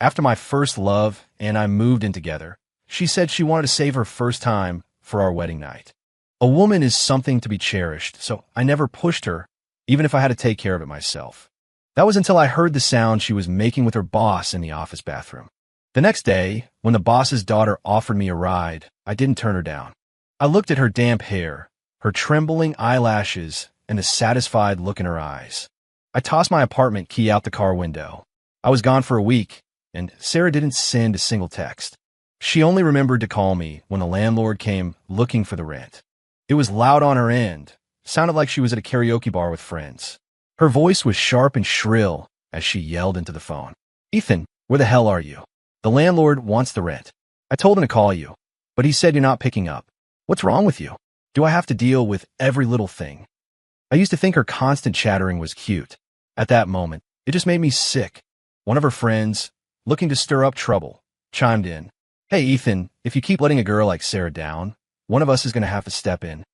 After my first love and I moved in together, she said she wanted to save her first time for our wedding night. A woman is something to be cherished, so I never pushed her, even if I had to take care of it myself. That was until I heard the sound she was making with her boss in the office bathroom. The next day, when the boss's daughter offered me a ride, I didn't turn her down. I looked at her damp hair, her trembling eyelashes, and the satisfied look in her eyes. I tossed my apartment key out the car window. I was gone for a week, and Sarah didn't send a single text. She only remembered to call me when the landlord came looking for the rent. It was loud on her end, sounded like she was at a karaoke bar with friends. Her voice was sharp and shrill as she yelled into the phone. "Ethan, where the hell are you? The landlord wants the rent. I told him to call you, but he said you're not picking up. What's wrong with you? Do I have to deal with every little thing?" I used to think her constant chattering was cute. At that moment, it just made me sick. One of her friends, looking to stir up trouble, chimed in. "Hey, Ethan, if you keep letting a girl like Sarah down, one of us is going to have to step in."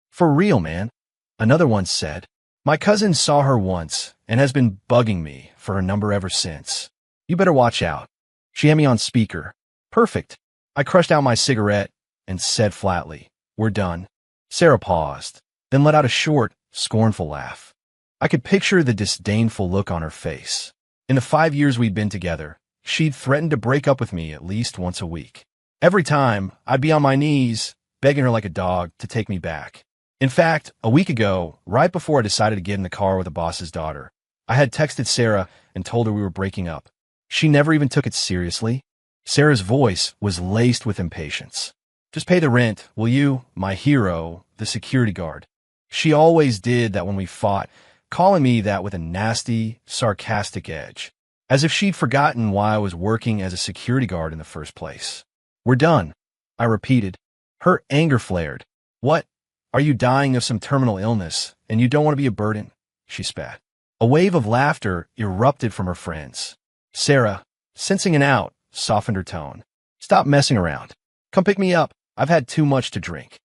"For real, man," another one said. "My cousin saw her once and has been bugging me for her number ever since. You better watch out." She had me on speaker. Perfect. I crushed out my cigarette and said flatly, "We're done." Sarah paused, then let out a short, scornful laugh. I could picture the disdainful look on her face. In the 5 years we'd been together, she'd threatened to break up with me at least once a week. Every time, I'd be on my knees, begging her like a dog to take me back. In fact, a week ago, right before I decided to get in the car with the boss's daughter, I had texted Sarah and told her we were breaking up. She never even took it seriously. Sarah's voice was laced with impatience. "Just pay the rent, will you, my hero, the security guard." She always did that when we fought, calling me that with a nasty, sarcastic edge, as if she'd forgotten why I was working as a security guard in the first place. "We're done," I repeated. Her anger flared. "What? Are you dying of some terminal illness, and you don't want to be a burden?" she spat. A wave of laughter erupted from her friends. Sarah, sensing an out, softened her tone. "Stop messing around. Come pick me up. I've had too much to drink.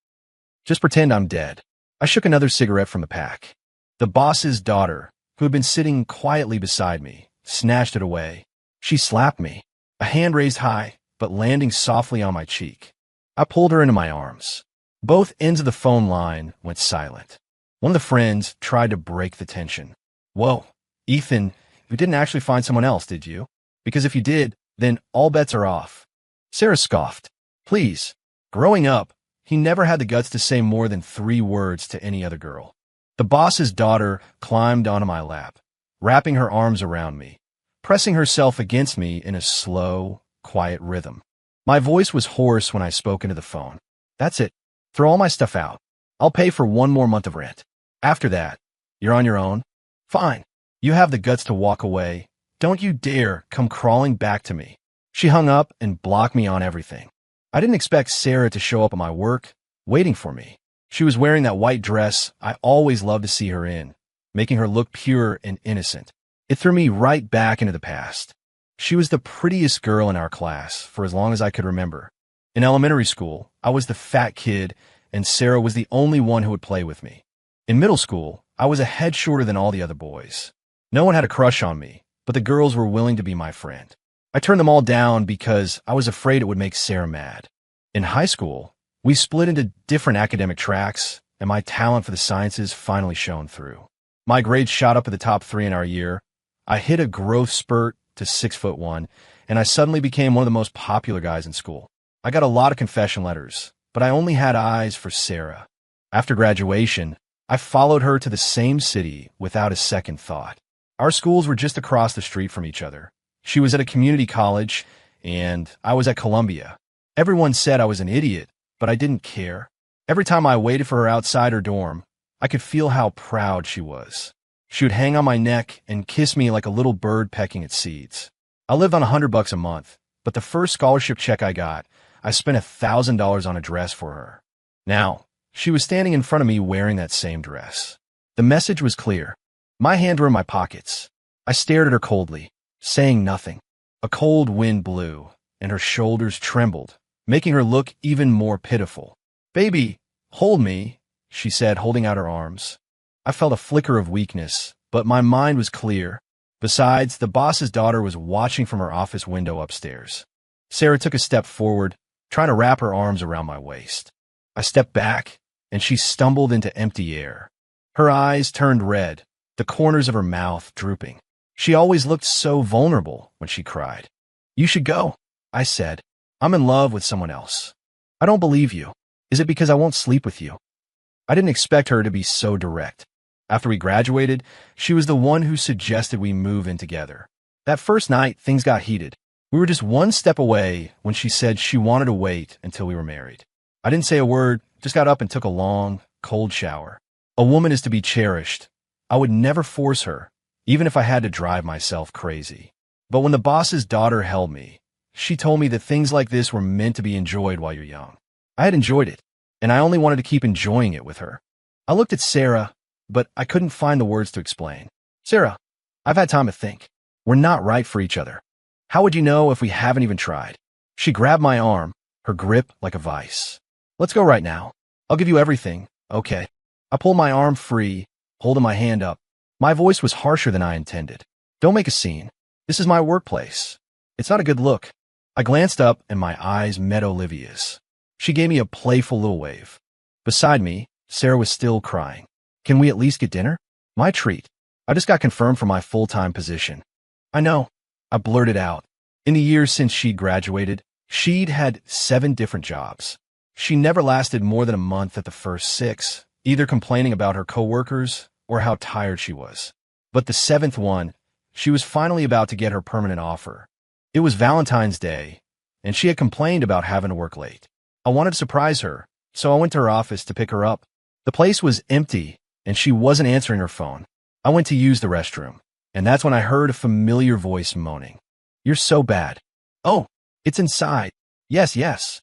Just pretend I'm dead." I shook another cigarette from the pack. The boss's daughter, who had been sitting quietly beside me, snatched it away. She slapped me, a hand raised high, but landing softly on my cheek. I pulled her into my arms. Both ends of the phone line went silent. One of the friends tried to break the tension. "Whoa, Ethan, you didn't actually find someone else, did you? Because if you did, then all bets are off." Sarah scoffed. "Please. Growing up, he never had the guts to say more than 3 words to any other girl." The boss's daughter climbed onto my lap, wrapping her arms around me, pressing herself against me in a slow, quiet rhythm. My voice was hoarse when I spoke into the phone. "That's it. Throw all my stuff out. I'll pay for 1 more month of rent. After that, you're on your own. Fine. You have the guts to walk away. Don't you dare come crawling back to me." She hung up and blocked me on everything. I didn't expect Sarah to show up at my work, waiting for me. She was wearing that white dress I always loved to see her in, making her look pure and innocent. It threw me right back into the past. She was the prettiest girl in our class for as long as I could remember. In elementary school, I was the fat kid, and Sarah was the only one who would play with me. In middle school, I was a head shorter than all the other boys. No one had a crush on me, but the girls were willing to be my friend. I turned them all down because I was afraid it would make Sarah mad. In high school, we split into different academic tracks, and my talent for the sciences finally shone through. My grades shot up at the top 3 in our year. I hit a growth spurt to 6'1", and I suddenly became one of the most popular guys in school. I got a lot of confession letters, but I only had eyes for Sarah. After graduation, I followed her to the same city without a second thought. Our schools were just across the street from each other. She was at a community college, and I was at Columbia. Everyone said I was an idiot, but I didn't care. Every time I waited for her outside her dorm, I could feel how proud she was. She would hang on my neck and kiss me like a little bird pecking at seeds. I lived on $100 a month, but the first scholarship check I got, I spent $1,000 on a dress for her. Now, she was standing in front of me wearing that same dress. The message was clear. My hands were in my pockets. I stared at her coldly, saying nothing. A cold wind blew, and her shoulders trembled, making her look even more pitiful. "Baby, hold me," she said, holding out her arms. I felt a flicker of weakness, but my mind was clear. Besides, the boss's daughter was watching from her office window upstairs. Sarah took a step forward, trying to wrap her arms around my waist. I stepped back, and she stumbled into empty air. Her eyes turned red, the corners of her mouth drooping. She always looked so vulnerable when she cried. "You should go," I said. "I'm in love with someone else." "I don't believe you. Is it because I won't sleep with you?" I didn't expect her to be so direct. After we graduated, she was the one who suggested we move in together. That first night, things got heated. We were just one step away when she said she wanted to wait until we were married. I didn't say a word, just got up and took a long, cold shower. A woman is to be cherished. I would never force her, even if I had to drive myself crazy. But when the boss's daughter held me, she told me that things like this were meant to be enjoyed while you're young. I had enjoyed it, and I only wanted to keep enjoying it with her. I looked at Sarah, but I couldn't find the words to explain. "Sarah, I've had time to think. We're not right for each other. How would you know if we haven't even tried?" She grabbed my arm, her grip like a vice. "Let's go right now. I'll give you everything, okay?" I pulled my arm free, holding my hand up. My voice was harsher than I intended. "Don't make a scene. This is my workplace. It's not a good look." I glanced up and my eyes met Olivia's. She gave me a playful little wave. Beside me, Sarah was still crying. "Can we at least get dinner?" "My treat. I just got confirmed for my full-time position." "I know," I blurted out. In the years since she'd graduated, she'd had 7 different jobs. She never lasted more than a month at the first 6, either complaining about her coworkers or how tired she was. But the 7th one, she was finally about to get her permanent offer. It was Valentine's Day, and she had complained about having to work late. I wanted to surprise her, so I went to her office to pick her up. The place was empty, and she wasn't answering her phone. I went to use the restroom, and that's when I heard a familiar voice moaning. "You're so bad." "Oh, it's inside." Yes.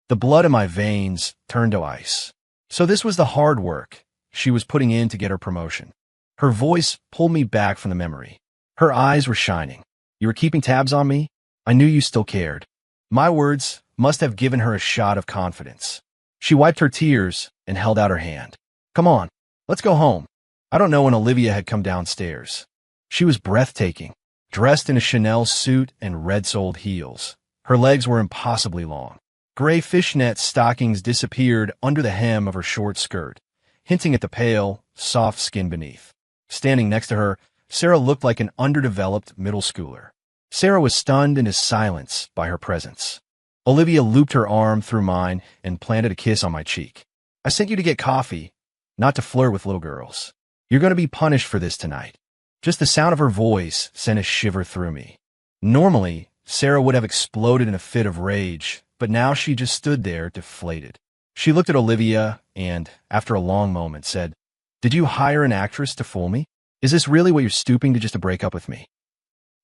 The blood in my veins turned to ice. So this was the hard work she was putting in to get her promotion. Her voice pulled me back from the memory. Her eyes were shining. "You were keeping tabs on me? I knew you still cared." My words must have given her a shot of confidence. She wiped her tears and held out her hand. "Come on, let's go home." I don't know when Olivia had come downstairs. She was breathtaking, dressed in a Chanel suit and red-soled heels. Her legs were impossibly long. Gray fishnet stockings disappeared under the hem of her short skirt, hinting at the pale, soft skin beneath. Standing next to her, Sarah looked like an underdeveloped middle schooler. Sarah was stunned into silence by her presence. Olivia looped her arm through mine and planted a kiss on my cheek. "I sent you to get coffee, not to flirt with little girls. You're going to be punished for this tonight." Just the sound of her voice sent a shiver through me. Normally, Sarah would have exploded in a fit of rage, but now she just stood there deflated. She looked at Olivia and, after a long moment, said, "Did you hire an actress to fool me? Is this really what you're stooping to just to break up with me?"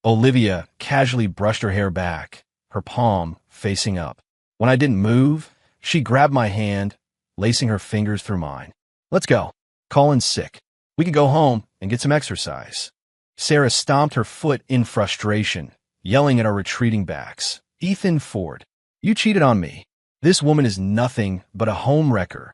Olivia casually brushed her hair back, her palm facing up. When I didn't move, she grabbed my hand, lacing her fingers through mine. "Let's go. Colin's sick. We can go home and get some exercise." Sarah stomped her foot in frustration, yelling at our retreating backs. "Ethan Ford, you cheated on me. This woman is nothing but a home wrecker."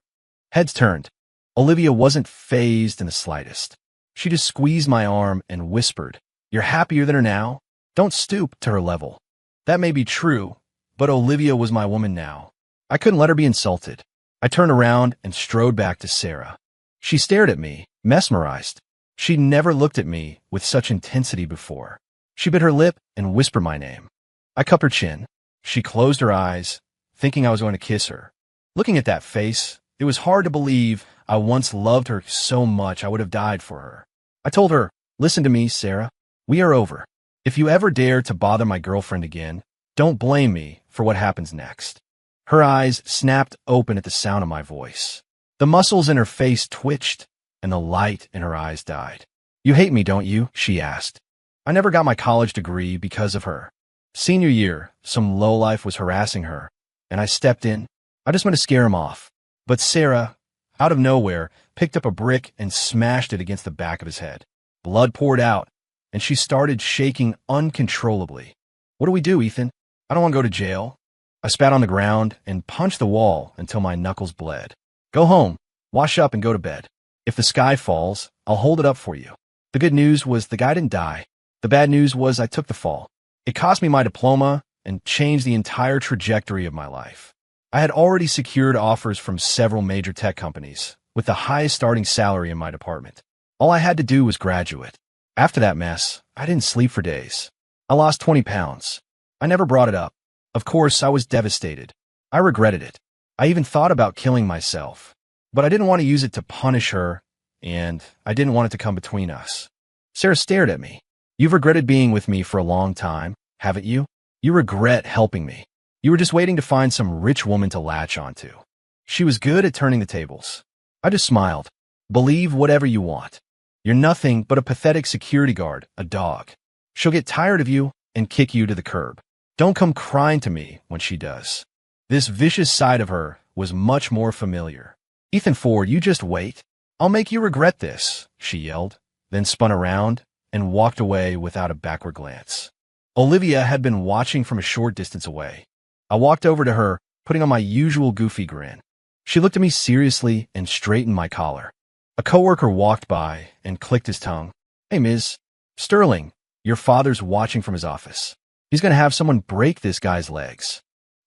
Heads turned. Olivia wasn't fazed in the slightest. She just squeezed my arm and whispered, "You're happier than her now? Don't stoop to her level." That may be true, but Olivia was my woman now. I couldn't let her be insulted. I turned around and strode back to Sarah. She stared at me, mesmerized. She'd never looked at me with such intensity before. She bit her lip and whispered my name. I cupped her chin. She closed her eyes, thinking I was going to kiss her. Looking at that face, it was hard to believe I once loved her so much I would have died for her. I told her, "Listen to me, Sarah. We are over. If you ever dare to bother my girlfriend again, don't blame me for what happens next." Her eyes snapped open at the sound of my voice. The muscles in her face twitched, and the light in her eyes died. "You hate me, don't you?" she asked. "I never got my college degree because of her. Senior year, some lowlife was harassing her, and I stepped in. I just want to scare him off." But Sarah, out of nowhere, picked up a brick and smashed it against the back of his head. Blood poured out, and she started shaking uncontrollably. "What do we do, Ethan? I don't want to go to jail." I spat on the ground and punched the wall until my knuckles bled. "Go home, wash up, and go to bed. If the sky falls, I'll hold it up for you." The good news was the guy didn't die. The bad news was I took the fall. It cost me my diploma and changed the entire trajectory of my life. I had already secured offers from several major tech companies, with the highest starting salary in my department. All I had to do was graduate. After that mess, I didn't sleep for days. I lost 20 pounds. I never brought it up. Of course, I was devastated. I regretted it. I even thought about killing myself. But I didn't want to use it to punish her, and I didn't want it to come between us. Sarah stared at me. You've regretted being with me for a long time, haven't you? You regret helping me. You were just waiting to find some rich woman to latch onto. She was good at turning the tables. I just smiled. Believe whatever you want. You're nothing but a pathetic security guard, a dog. She'll get tired of you and kick you to the curb. Don't come crying to me when she does. This vicious side of her was much more familiar. Ethan Ford, you just wait. I'll make you regret this, she yelled, then spun around and walked away without a backward glance. Olivia had been watching from a short distance away. I walked over to her, putting on my usual goofy grin. She looked at me seriously and straightened my collar. A coworker walked by and clicked his tongue. Hey, Ms. Sterling, your father's watching from his office. He's going to have someone break this guy's legs.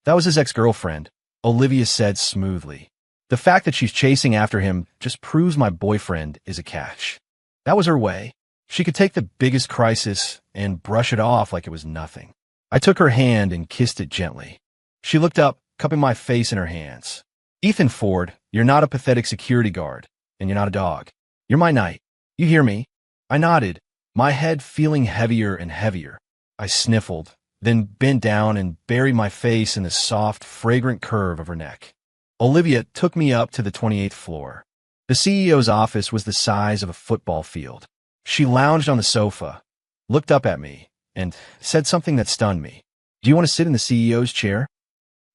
That was his ex-girlfriend, Olivia said smoothly. The fact that she's chasing after him just proves my boyfriend is a catch. That was her way. She could take the biggest crisis and brush it off like it was nothing. I took her hand and kissed it gently. She looked up, cupping my face in her hands. Ethan Ford, you're not a pathetic security guard, and you're not a dog. You're my knight. You hear me? I nodded, my head feeling heavier and heavier. I sniffled, then bent down and buried my face in the soft, fragrant curve of her neck. Olivia took me up to the 28th floor. The CEO's office was the size of a football field. She lounged on the sofa, looked up at me, and said something that stunned me. Do you want to sit in the CEO's chair?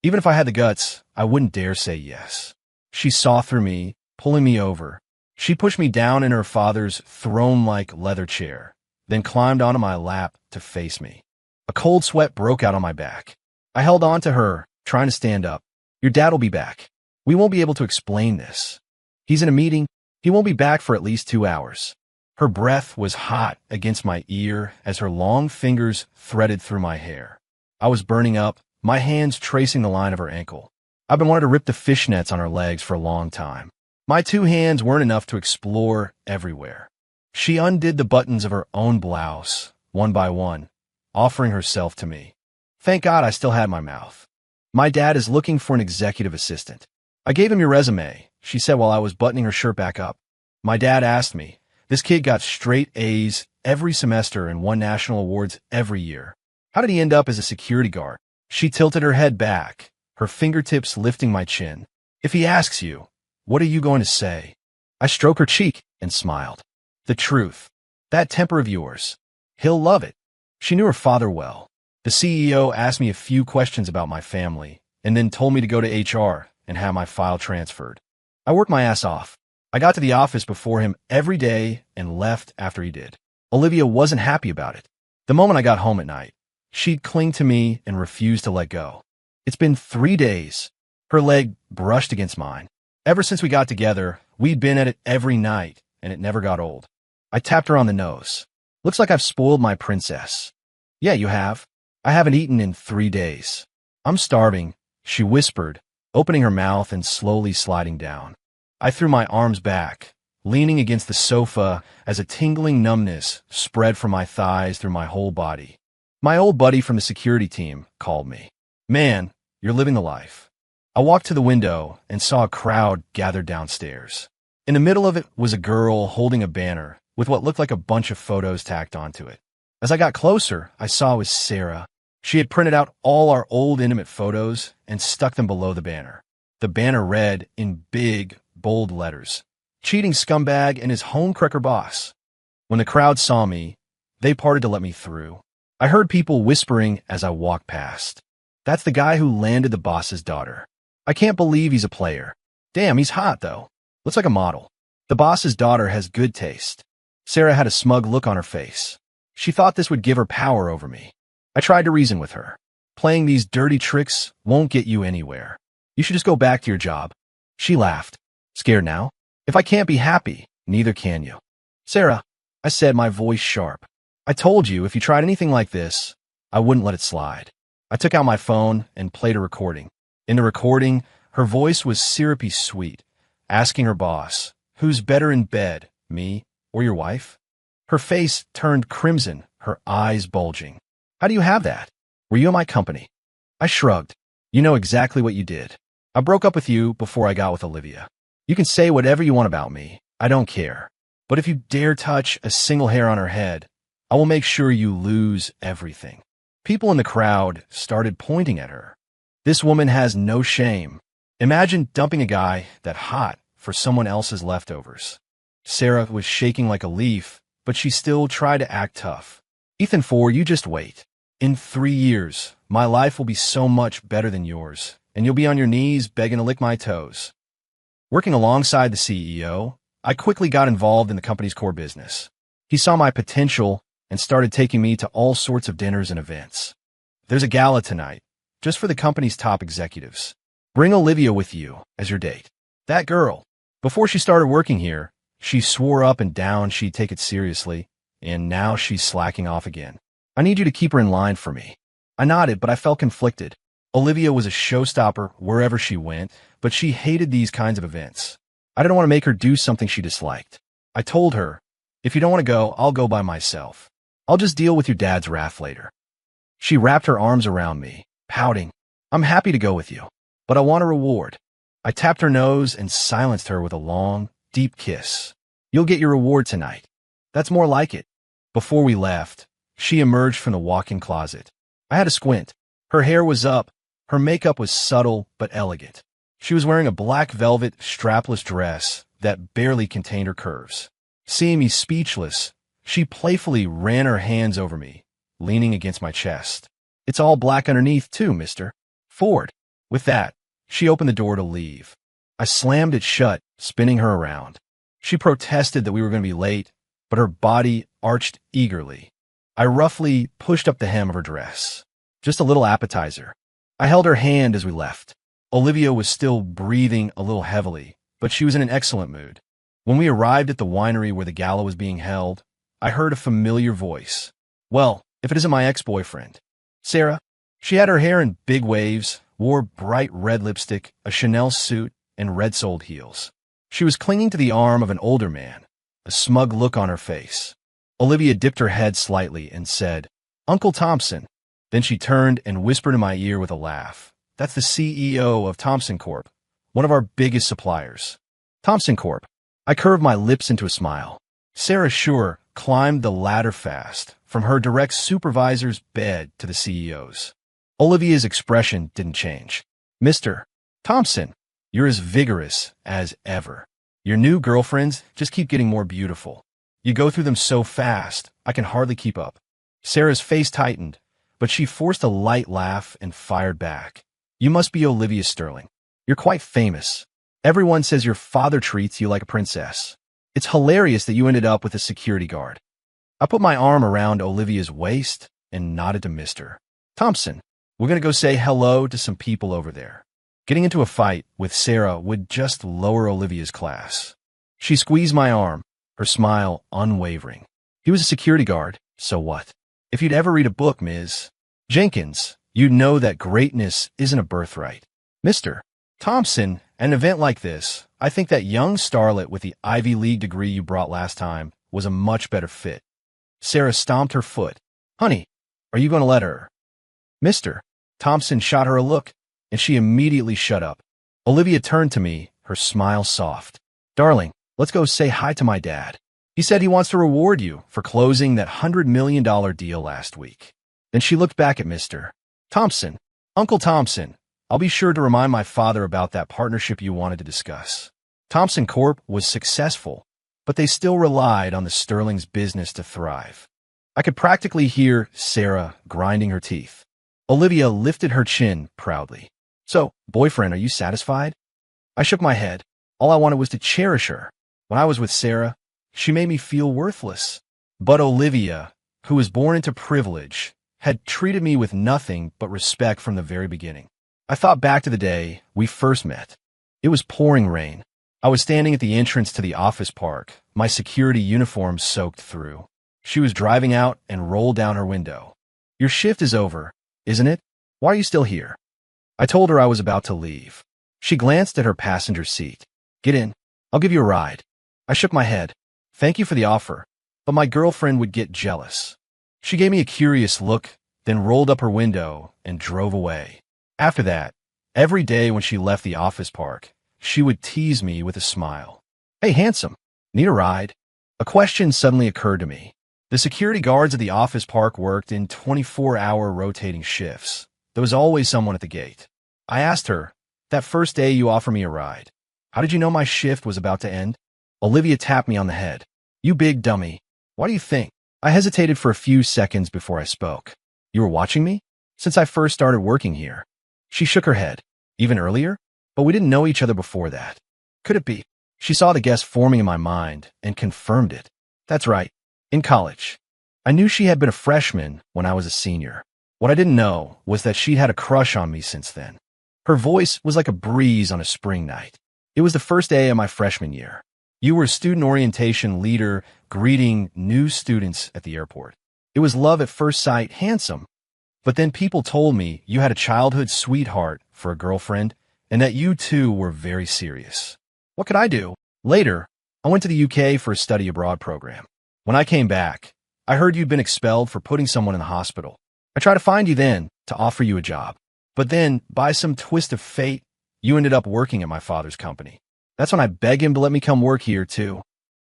Even if I had the guts, I wouldn't dare say yes. She saw through me, pulling me over. She pushed me down in her father's throne-like leather chair, then climbed onto my lap to face me. A cold sweat broke out on my back. I held on to her, trying to stand up. Your dad will be back. We won't be able to explain this. He's in a meeting. He won't be back for at least 2 hours. Her breath was hot against my ear as her long fingers threaded through my hair. I was burning up, my hands tracing the line of her ankle. I've been wanting to rip the fishnets on her legs for a long time. My 2 hands weren't enough to explore everywhere. She undid the buttons of her own blouse, one by one, offering herself to me. Thank God I still had my mouth. My dad is looking for an executive assistant. I gave him your resume, she said while I was buttoning her shirt back up. My dad asked me. This kid got straight A's every semester and won national awards every year. How did he end up as a security guard? She tilted her head back, her fingertips lifting my chin. If he asks you, what are you going to say? I stroked her cheek and smiled. The truth. That temper of yours. He'll love it. She knew her father well. The CEO asked me a few questions about my family and then told me to go to HR and have my file transferred. I worked my ass off. I got to the office before him every day and left after he did. Olivia wasn't happy about it. The moment I got home at night, she'd cling to me and refuse to let go. It's been 3 days. Her leg brushed against mine. Ever since we got together, we'd been at it every night, and it never got old. I tapped her on the nose. Looks like I've spoiled my princess. Yeah, you have. I haven't eaten in 3 days. I'm starving, she whispered, opening her mouth and slowly sliding down. I threw my arms back, leaning against the sofa as a tingling numbness spread from my thighs through my whole body. My old buddy from the security team called me. Man, you're living the life. I walked to the window and saw a crowd gathered downstairs. In the middle of it was a girl holding a banner with what looked like a bunch of photos tacked onto it. As I got closer, I saw it was Sarah. She had printed out all our old intimate photos and stuck them below the banner. The banner read in big, bold letters, "Cheating scumbag and his homecracker boss." When the crowd saw me, they parted to let me through. I heard people whispering as I walked past. That's the guy who landed the boss's daughter. I can't believe he's a player. Damn, he's hot, though. Looks like a model. The boss's daughter has good taste. Sarah had a smug look on her face. She thought this would give her power over me. I tried to reason with her. Playing these dirty tricks won't get you anywhere. You should just go back to your job. She laughed. Scared now? If I can't be happy, neither can you. Sarah, I said, my voice sharp. I told you if you tried anything like this, I wouldn't let it slide. I took out my phone and played a recording. In the recording, her voice was syrupy sweet, asking her boss, "Who's better in bed, me or your wife?" Her face turned crimson, her eyes bulging. "How do you have that? Were you in my company?" I shrugged. "You know exactly what you did. I broke up with you before I got with Olivia. You can say whatever you want about me. I don't care. But if you dare touch a single hair on her head, I will make sure you lose everything." People in the crowd started pointing at her. This woman has no shame. Imagine dumping a guy that hot for someone else's leftovers. Sarah was shaking like a leaf, but she still tried to act tough. "Ethan Ford, you just wait. In 3 years, my life will be so much better than yours, and you'll be on your knees begging to lick my toes." Working alongside the CEO, I quickly got involved in the company's core business. He saw my potential and started taking me to all sorts of dinners and events. "There's a gala tonight, just for the company's top executives. Bring Olivia with you as your date." That girl, before she started working here, she swore up and down she'd take it seriously, and now she's slacking off again. "I need you to keep her in line for me." I nodded, but I felt conflicted. Olivia was a showstopper wherever she went, but she hated these kinds of events. I didn't want to make her do something she disliked. I told her, "If you don't want to go, I'll go by myself. I'll just deal with your dad's wrath later." She wrapped her arms around me, pouting. "I'm happy to go with you, but I want a reward." I tapped her nose and silenced her with a long, deep kiss. "You'll get your reward tonight. That's more like it." Before we left, she emerged from the walk-in closet. I had a squint. Her hair was up. Her makeup was subtle but elegant. She was wearing a black velvet strapless dress that barely contained her curves. Seeing me speechless, she playfully ran her hands over me, leaning against my chest. "It's all black underneath, too, Mr. Ford." With that, she opened the door to leave. I slammed it shut, spinning her around. She protested that we were going to be late, but her body arched eagerly. I roughly pushed up the hem of her dress. "Just a little appetizer." I held her hand as we left. Olivia was still breathing a little heavily, but she was in an excellent mood. When we arrived at the winery where the gala was being held, I heard a familiar voice. "Well, if it isn't my ex-boyfriend." Sarah. She had her hair in big waves, wore bright red lipstick, a Chanel suit, and red-soled heels. She was clinging to the arm of an older man, a smug look on her face. Olivia dipped her head slightly and said, "Uncle Thompson." Then she turned and whispered in my ear with a laugh, "That's the CEO of Thompson Corp., one of our biggest suppliers." Thompson Corp. I curved my lips into a smile. Sarah Schur climbed the ladder fast, from her direct supervisor's bed to the CEO's. Olivia's expression didn't change. "Mr. Thompson, you're as vigorous as ever. Your new girlfriends just keep getting more beautiful. You go through them so fast, I can hardly keep up." Sarah's face tightened, but she forced a light laugh and fired back. "You must be Olivia Sterling. You're quite famous. Everyone says your father treats you like a princess. It's hilarious that you ended up with a security guard." I put my arm around Olivia's waist and nodded to Mr. Thompson. "We're going to go say hello to some people over there." Getting into a fight with Sarah would just lower Olivia's class. She squeezed my arm, her smile unwavering. "He was a security guard, so what? If you'd ever read a book, Ms. Jenkins, you'd know that greatness isn't a birthright." "Mr. Thompson, an event like this, I think that young starlet with the Ivy League degree you brought last time was a much better fit." Sarah stomped her foot. "Honey, are you going to let her?" Mr. Thompson shot her a look, and she immediately shut up. Olivia turned to me, her smile soft. "Darling, let's go say hi to my dad. He said he wants to reward you for closing that $100 million deal last week." Then she looked back at Mr. Thompson. "Uncle Thompson, I'll be sure to remind my father about that partnership you wanted to discuss." Thompson Corp. was successful, but they still relied on the Sterling's business to thrive. I could practically hear Sarah grinding her teeth. Olivia lifted her chin proudly. "So, boyfriend, are you satisfied?" I shook my head. All I wanted was to cherish her. When I was with Sarah, she made me feel worthless. But Olivia, who was born into privilege, had treated me with nothing but respect from the very beginning. I thought back to the day we first met. It was pouring rain. I was standing at the entrance to the office park, my security uniform soaked through. She was driving out and rolled down her window. Your shift is over, isn't it? Why are you still here? I told her I was about to leave. She glanced at her passenger seat. Get in. I'll give you a ride. I shook my head. Thank you for the offer, but my girlfriend would get jealous. She gave me a curious look, then rolled up her window and drove away. After that, every day when she left the office park, she would tease me with a smile. Hey, handsome, need a ride? A question suddenly occurred to me. The security guards at the office park worked in 24-hour rotating shifts. There was always someone at the gate. I asked her, that first day you offered me a ride, how did you know my shift was about to end? Olivia tapped me on the head. You big dummy. Why do you think? I hesitated for a few seconds before I spoke. You were watching me? Since I first started working here. She shook her head. Even earlier? But we didn't know each other before that. Could it be? She saw the guess forming in my mind and confirmed it. That's right. In college. I knew she had been a freshman when I was a senior. What I didn't know was that she'd had a crush on me since then. Her voice was like a breeze on a spring night. It was the first day of my freshman year. You were a student orientation leader greeting new students at the airport. It was love at first sight, handsome. But then people told me you had a childhood sweetheart for a girlfriend and that you two were very serious. What could I do? Later, I went to the UK for a study abroad program. When I came back, I heard you'd been expelled for putting someone in the hospital. I tried to find you then to offer you a job. But then, by some twist of fate, you ended up working at my father's company. That's when I begged him to let me come work here, too.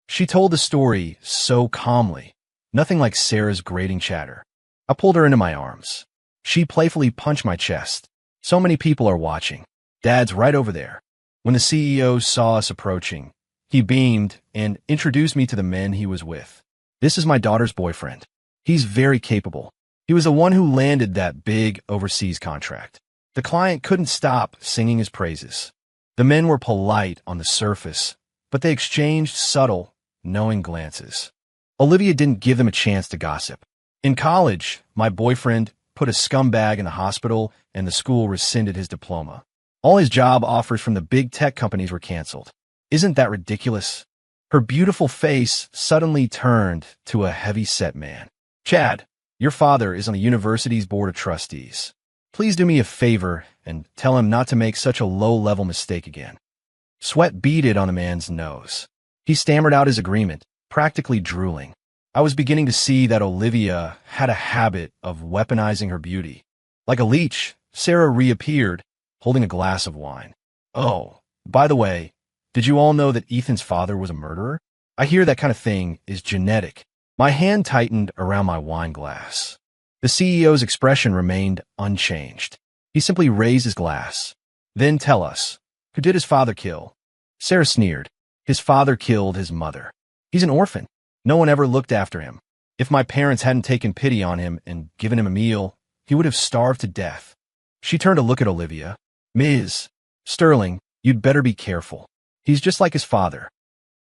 She told the story so calmly, nothing like Sarah's grating chatter. I pulled her into my arms. She playfully punched my chest. So many people are watching. Dad's right over there. When the CEO saw us approaching, he beamed and introduced me to the men he was with. This is my daughter's boyfriend. He's very capable. He was the one who landed that big overseas contract. The client couldn't stop singing his praises. The men were polite on the surface, but they exchanged subtle, knowing glances. Olivia didn't give them a chance to gossip. In college, my boyfriend put a scumbag in the hospital and the school rescinded his diploma. All his job offers from the big tech companies were canceled. Isn't that ridiculous? Her beautiful face suddenly turned to a heavy-set man. Chad, your father is on the university's board of trustees. Please do me a favor and tell him not to make such a low-level mistake again. Sweat beaded on the man's nose. He stammered out his agreement, practically drooling. I was beginning to see that Olivia had a habit of weaponizing her beauty. Like a leech, Sarah reappeared, holding a glass of wine. Oh, by the way, did you all know that Ethan's father was a murderer? I hear that kind of thing is genetic. My hand tightened around my wine glass. The CEO's expression remained unchanged. He simply raised his glass. Then tell us, who did his father kill? Sarah sneered. His father killed his mother. He's an orphan. No one ever looked after him. If my parents hadn't taken pity on him and given him a meal, he would have starved to death. She turned to look at Olivia. Ms. Sterling, you'd better be careful. He's just like his father.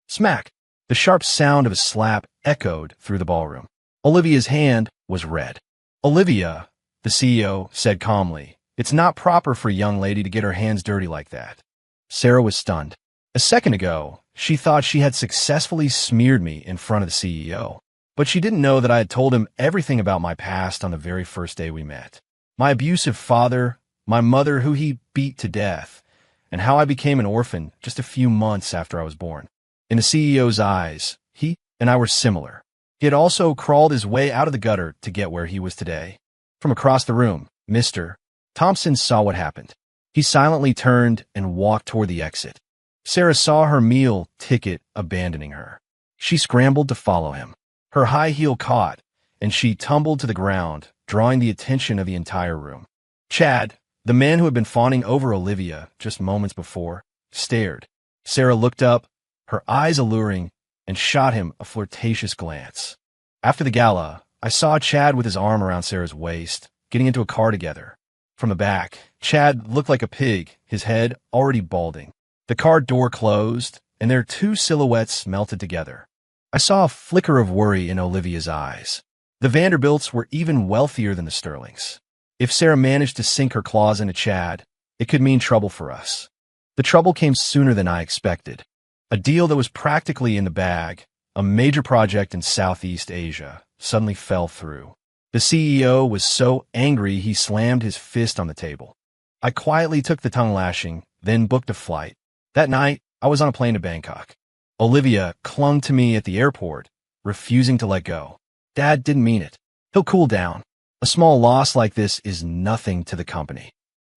Smack. The sharp sound of a slap echoed through the ballroom. Olivia's hand was red. Olivia, the CEO said calmly, it's not proper for a young lady to get her hands dirty like that. Sarah was stunned. A second ago, she thought she had successfully smeared me in front of the CEO. But she didn't know that I had told him everything about my past on the very first day we met. My abusive father, my mother who he beat to death, and how I became an orphan just a few months after I was born. In the CEO's eyes, he and I were similar. He had also crawled his way out of the gutter to get where he was today. From across the room, Mr. Thompson saw what happened. He silently turned and walked toward the exit. Sarah saw her meal ticket abandoning her. She scrambled to follow him. Her high heel caught, and she tumbled to the ground, drawing the attention of the entire room. Chad, the man who had been fawning over Olivia just moments before, stared. Sarah looked up, her eyes alluring, and shot him a flirtatious glance. After the gala, I saw Chad with his arm around Sarah's waist, getting into a car together. From the back, Chad looked like a pig, his head already balding. The car door closed, and their two silhouettes melted together. I saw a flicker of worry in Olivia's eyes. The Vanderbilts were even wealthier than the Sterlings. If Sarah managed to sink her claws into Chad, it could mean trouble for us. The trouble came sooner than I expected. A deal that was practically in the bag, A major project in Southeast Asia suddenly fell through. The CEO was so angry he slammed his fist on the table. I quietly took the tongue lashing, then booked a flight. That night, I was on a plane to Bangkok. Olivia clung to me at the airport, refusing to let go. Dad didn't mean it. He'll cool down. A small loss like this is nothing to the company.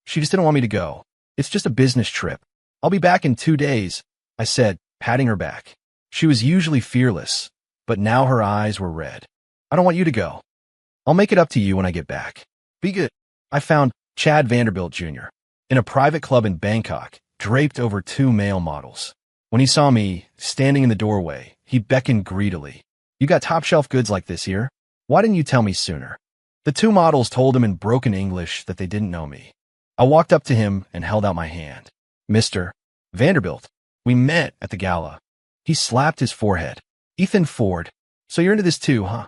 She just didn't want me to go. It's just a business trip. I'll be back in 2 days, I said, patting her back. She was usually fearless, but now her eyes were red. I don't want you to go. I'll make it up to you when I get back. Be good. I found Chad Vanderbilt Jr. in a private club in Bangkok, draped over 2 male models. When he saw me standing in the doorway, he beckoned greedily. You got top-shelf goods like this here? Why didn't you tell me sooner? The 2 models told him in broken English that they didn't know me. I walked up to him and held out my hand. Mr. Vanderbilt, we met at the gala. He slapped his forehead. Ethan Ford. So you're into this too, huh?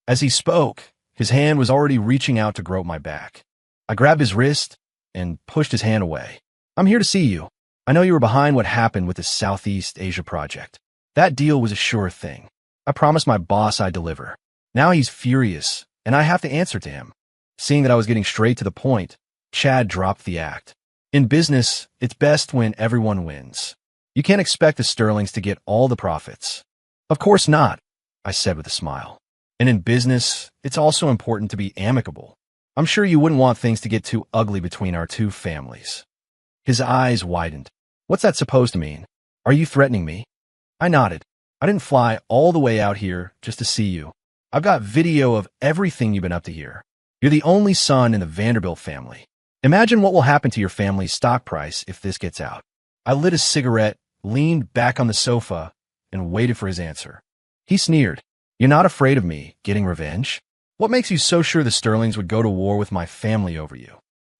As he spoke, his hand was already reaching out to grope my back. I grabbed his wrist and pushed his hand away. I'm here to see you. I know you were behind what happened with the Southeast Asia project. That deal was a sure thing. I promised my boss I'd deliver. Now he's furious, and I have to answer to him. Seeing that I was getting straight to the point, Chad dropped the act. In business, it's best when everyone wins. You can't expect the Sterlings to get all the profits. Of course not, I said with a smile. And in business, it's also important to be amicable. I'm sure you wouldn't want things to get too ugly between our 2 families. His eyes widened. What's that supposed to mean? Are you threatening me? I nodded. I didn't fly all the way out here just to see you. I've got video of everything you've been up to here. You're the only son in the Vanderbilt family. Imagine what will happen to your family's stock price if this gets out. I lit a cigarette, leaned back on the sofa, and waited for his answer. He sneered. You're not afraid of me getting revenge? What makes you so sure the Sterlings would go to war with my family over you?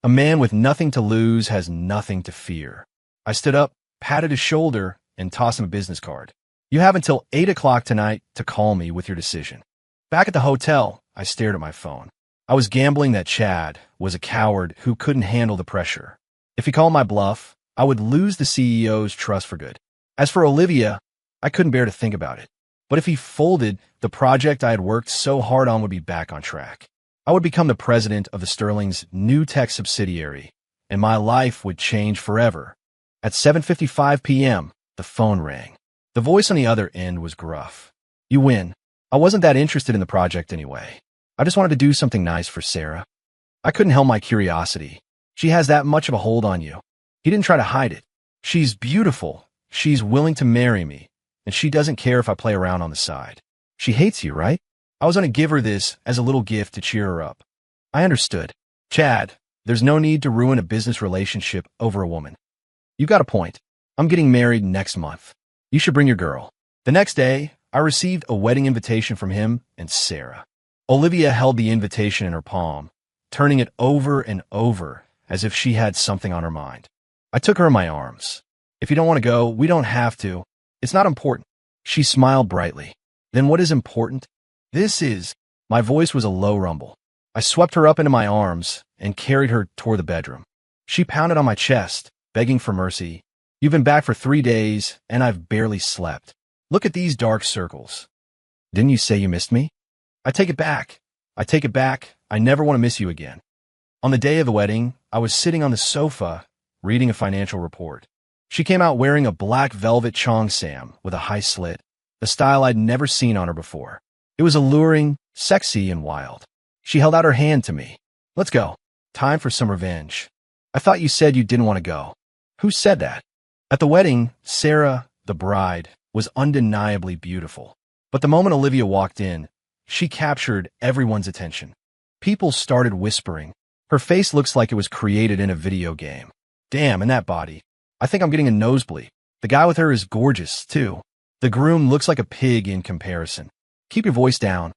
A man with nothing to lose has nothing to fear. I stood up, patted his shoulder, and tossed him a business card. You have until 8 o'clock tonight to call me with your decision. Back at the hotel, I stared at my phone. I was gambling that Chad was a coward who couldn't handle the pressure. If he called my bluff, I would lose the CEO's trust for good. As for Olivia, I couldn't bear to think about it. But if he folded, the project I had worked so hard on would be back on track. I would become the president of the Sterling's new tech subsidiary, and my life would change forever. At 7:55 p.m., the phone rang. The voice on the other end was gruff. You win. I wasn't that interested in the project anyway. I just wanted to do something nice for Sarah. I couldn't help my curiosity. She has that much of a hold on you. He didn't try to hide it. She's beautiful. She's willing to marry me, and she doesn't care if I play around on the side. She hates you, right? I was going to give her this as a little gift to cheer her up. I understood. Chad, there's no need to ruin a business relationship over a woman. You got a point. I'm getting married next month. You should bring your girl. The next day, I received a wedding invitation from him and Sarah. Olivia held the invitation in her palm, turning it over and over as if she had something on her mind. I took her in my arms. If you don't want to go, we don't have to. It's not important. She smiled brightly. Then what is important? This is. My voice was a low rumble. I swept her up into my arms and carried her toward the bedroom. She pounded on my chest, begging for mercy. You've been back for 3 days, and I've barely slept. Look at these dark circles. Didn't you say you missed me? I take it back. I take it back. I never want to miss you again. On the day of the wedding, I was sitting on the sofa, reading a financial report. She came out wearing a black velvet cheongsam with a high slit, a style I'd never seen on her before. It was alluring, sexy, and wild. She held out her hand to me. Let's go. Time for some revenge. I thought you said you didn't want to go. Who said that? At the wedding, Sarah, the bride, was undeniably beautiful. But the moment Olivia walked in, she captured everyone's attention. People started whispering. Her face looks like it was created in a video game. Damn, and that body. I think I'm getting a nosebleed. The guy with her is gorgeous, too. The groom looks like a pig in comparison. Keep your voice down.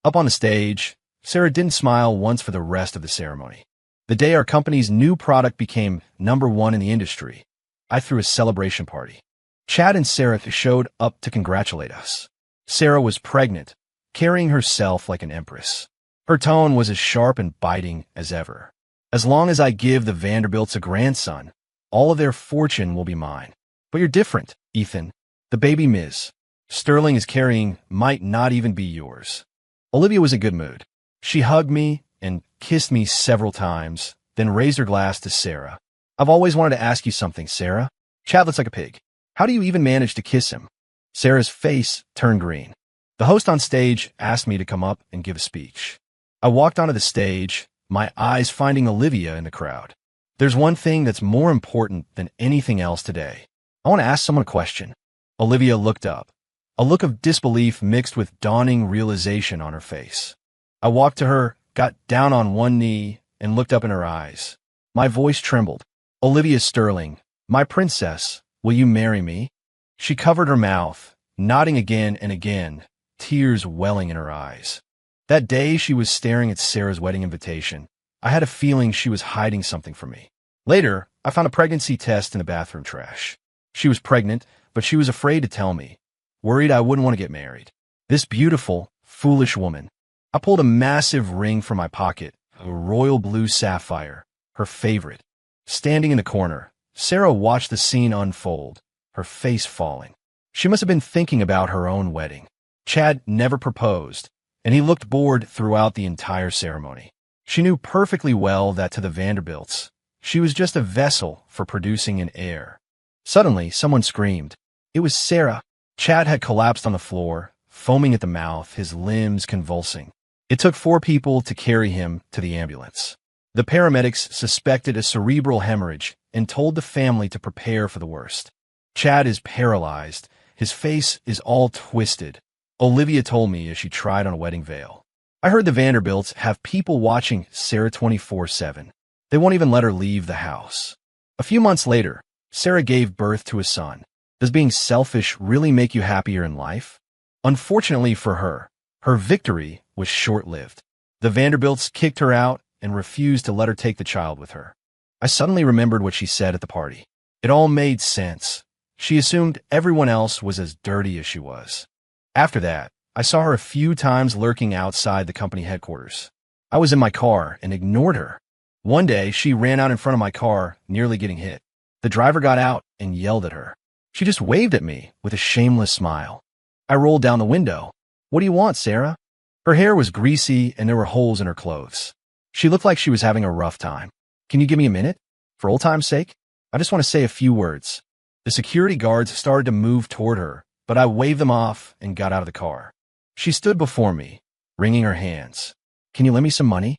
Up on the stage, Sarah didn't smile once for the rest of the ceremony. The day our company's new product became #1 in the industry, I threw a celebration party. Chad and Sarah showed up to congratulate us. Sarah was pregnant, carrying herself like an empress. Her tone was as sharp and biting as ever. As long as I give the Vanderbilts a grandson, all of their fortune will be mine. But you're different, Ethan. The baby Ms. Sterling is carrying might not even be yours. Olivia was in good mood. She hugged me and kissed me several times, then raised her glass to Sarah. I've always wanted to ask you something, Sarah. Chad looks like a pig. How do you even manage to kiss him? Sarah's face turned green. The host on stage asked me to come up and give a speech. I walked onto the stage, my eyes finding Olivia in the crowd. There's one thing that's more important than anything else today. I want to ask someone a question. Olivia looked up, a look of disbelief mixed with dawning realization on her face. I walked to her, got down on one knee, and looked up in her eyes. My voice trembled. Olivia Sterling, my princess, will you marry me? She covered her mouth, nodding again and again, tears welling in her eyes. That day she was staring at Sarah's wedding invitation. I had a feeling she was hiding something from me. Later, I found a pregnancy test in the bathroom trash. She was pregnant, but she was afraid to tell me, worried I wouldn't want to get married. This beautiful, foolish woman. I pulled a massive ring from my pocket, a royal blue sapphire, her favorite. Standing in the corner, Sarah watched the scene unfold, her face falling. She must have been thinking about her own wedding. Chad never proposed, and he looked bored throughout the entire ceremony. She knew perfectly well that to the Vanderbilts, she was just a vessel for producing an heir. Suddenly, someone screamed. It was Sarah. Chad had collapsed on the floor, foaming at the mouth, his limbs convulsing. It took 4 people to carry him to the ambulance. The paramedics suspected a cerebral hemorrhage and told the family to prepare for the worst. Chad is paralyzed. His face is all twisted. Olivia told me as she tried on a wedding veil. I heard the Vanderbilts have people watching Sarah 24/7. They won't even let her leave the house. A few months later, Sarah gave birth to a son. Does being selfish really make you happier in life? Unfortunately for her, her victory was short-lived. The Vanderbilts kicked her out and refused to let her take the child with her. I suddenly remembered what she said at the party. It all made sense. She assumed everyone else was as dirty as she was. After that, I saw her a few times lurking outside the company headquarters. I was in my car and ignored her. One day, she ran out in front of my car, nearly getting hit. The driver got out and yelled at her. She just waved at me with a shameless smile. I rolled down the window. What do you want, Sarah? Her hair was greasy and there were holes in her clothes. She looked like she was having a rough time. Can you give me a minute? For old time's sake? I just want to say a few words. The security guards started to move toward her, but I waved them off and got out of the car. She stood before me, wringing her hands. Can you lend me some money?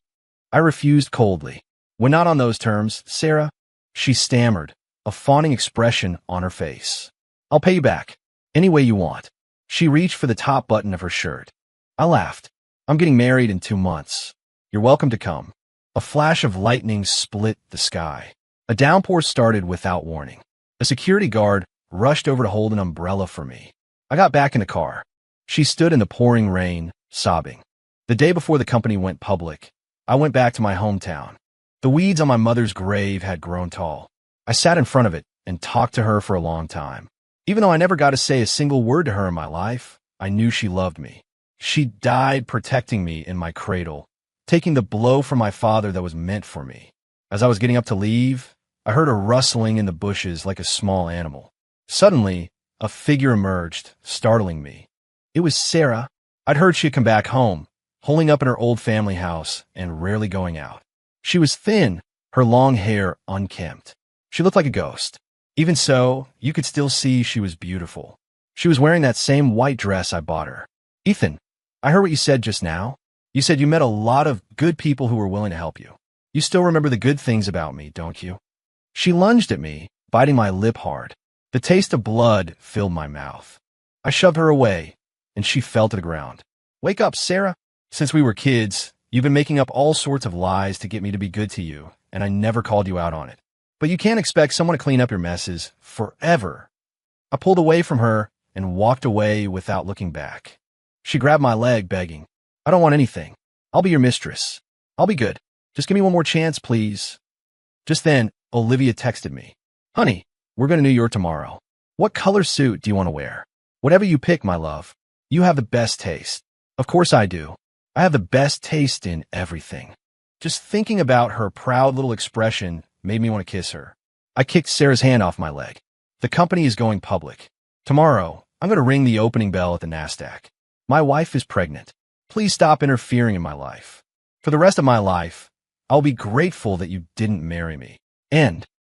I refused coldly. When not on those terms, Sarah, she stammered, a fawning expression on her face. I'll pay you back, any way you want. She reached for the top button of her shirt. I laughed. I'm getting married in 2 months. You're welcome to come. A flash of lightning split the sky. A downpour started without warning. A security guard rushed over to hold an umbrella for me. I got back in the car. She stood in the pouring rain, sobbing. The day before the company went public, I went back to my hometown. The weeds on my mother's grave had grown tall. I sat in front of it and talked to her for a long time. Even though I never got to say a single word to her in my life, I knew she loved me. She died protecting me in my cradle, taking the blow from my father that was meant for me. As I was getting up to leave, I heard a rustling in the bushes like a small animal. Suddenly, a figure emerged, startling me. It was Sarah. I'd heard she had come back home, holing up in her old family house and rarely going out. She was thin, her long hair unkempt. She looked like a ghost. Even so, you could still see she was beautiful. She was wearing that same white dress I bought her. Ethan, I heard what you said just now. You said you met a lot of good people who were willing to help you. You still remember the good things about me, don't you? She lunged at me, biting my lip hard. The taste of blood filled my mouth. I shoved her away, and she fell to the ground. Wake up, Sarah. Since we were kids, you've been making up all sorts of lies to get me to be good to you, and I never called you out on it. But you can't expect someone to clean up your messes forever. I pulled away from her and walked away without looking back. She grabbed my leg, begging, I don't want anything. I'll be your mistress. I'll be good. Just give me one more chance, please. Just then, Olivia texted me. Honey, we're going to New York tomorrow. What color suit do you want to wear? Whatever you pick, my love. You have the best taste. Of course I do. I have the best taste in everything. Just thinking about her proud little expression made me want to kiss her. I kicked Sarah's hand off my leg. The company is going public. Tomorrow, I'm going to ring the opening bell at the NASDAQ. My wife is pregnant. Please stop interfering in my life. For the rest of my life, I'll be grateful that you didn't marry me. End.